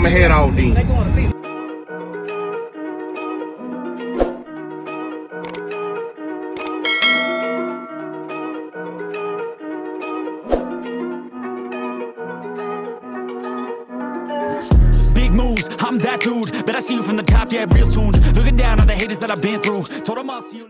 I'ma head out then. Big moves, I'm that dude. Bet I see you from the top, yeah, real soon. Looking down on the haters that I've been through. Told them I'll see you.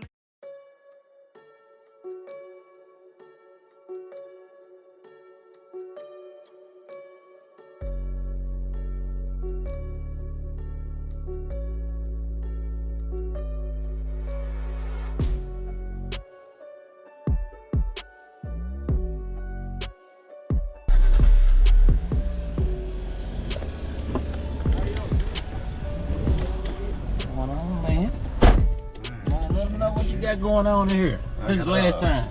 Got going on in here since the last time?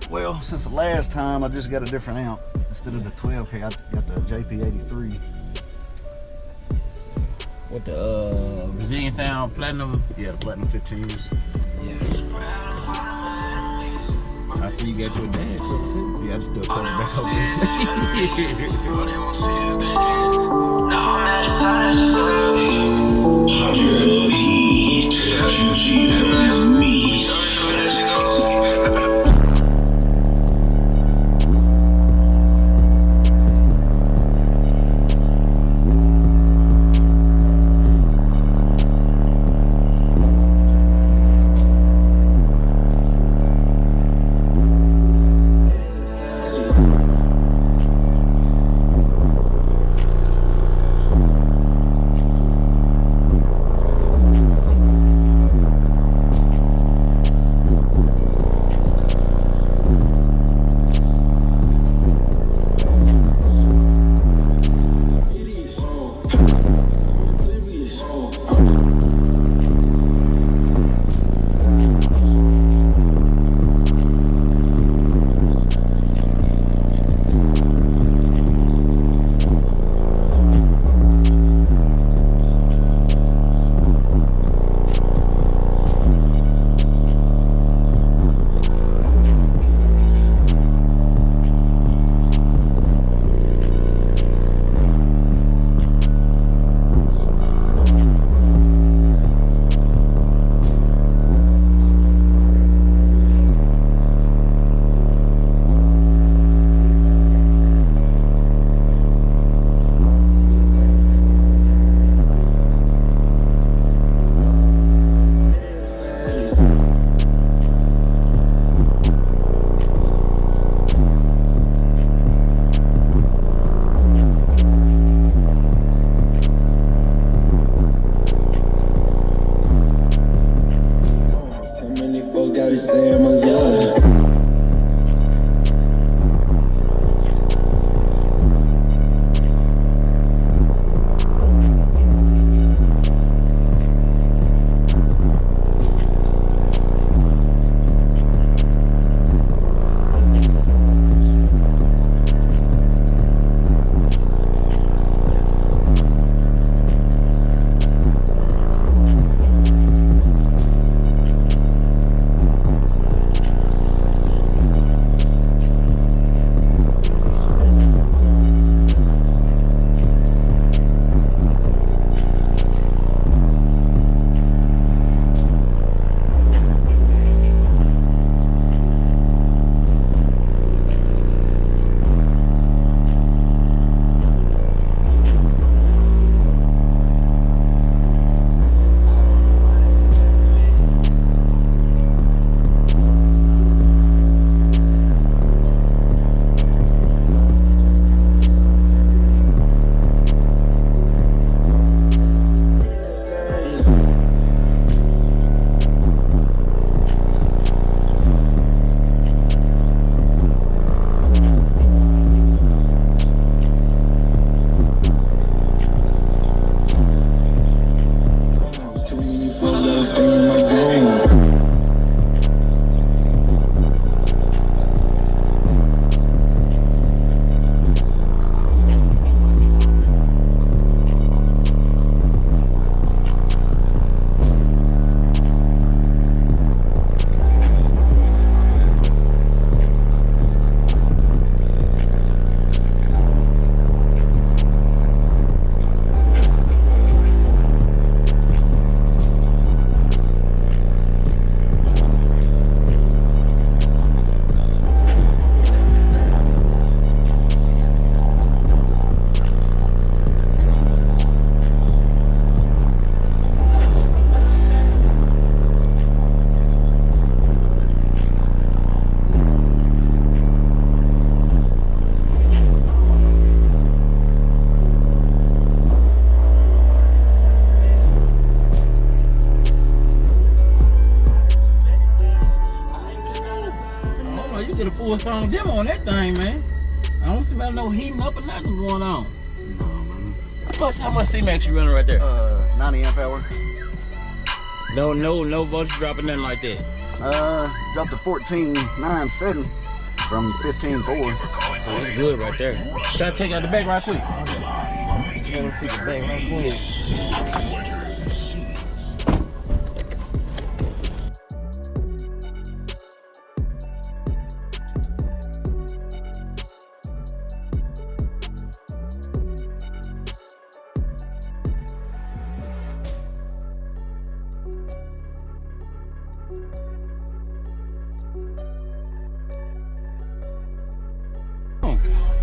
Well, since the last time, I just got a different amp. Instead of the 12K, I got the JP83. What the Brazilian Sound Platinum? Yeah, the Platinum 15s. Yeah. I see you got your dad cover too. Yeah, I just do a cover back over full song demo on that thing, man. I don't smell no heating up or nothing going on. No, man. How much C-Max you running right there? 90 amp hour. No voltage dropping, nothing like that. Dropped to 14.97 from 15.4. Oh, that's good right there. Can I take out the back right quick? Yeah, let's take the back right quick.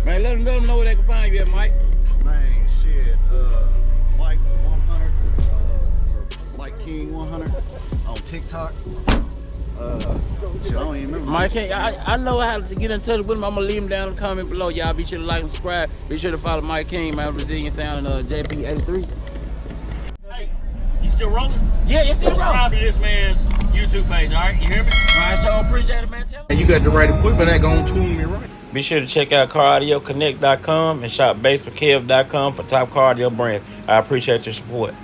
Man, let them know where they can find you at, Mike. Man, shit. Mike 100, Mike King 100 on TikTok. Shit, I don't even remember. Mike King, I know how to get in touch with him. I'm gonna leave him down in the comment below. Y'all be sure to like and subscribe. Be sure to follow Mike King, man, Brazilian Sound, and JP83. Hey, you still rolling? Yeah, you still Subscribe to this man's YouTube page, all right? You hear me? All right, so appreciate it, man. Tell him. You got the right equipment that gonna tune me right. Be sure to check out CarAudioConnect.com and shop BASSWITHKEV.com for top car audio brands. I appreciate your support.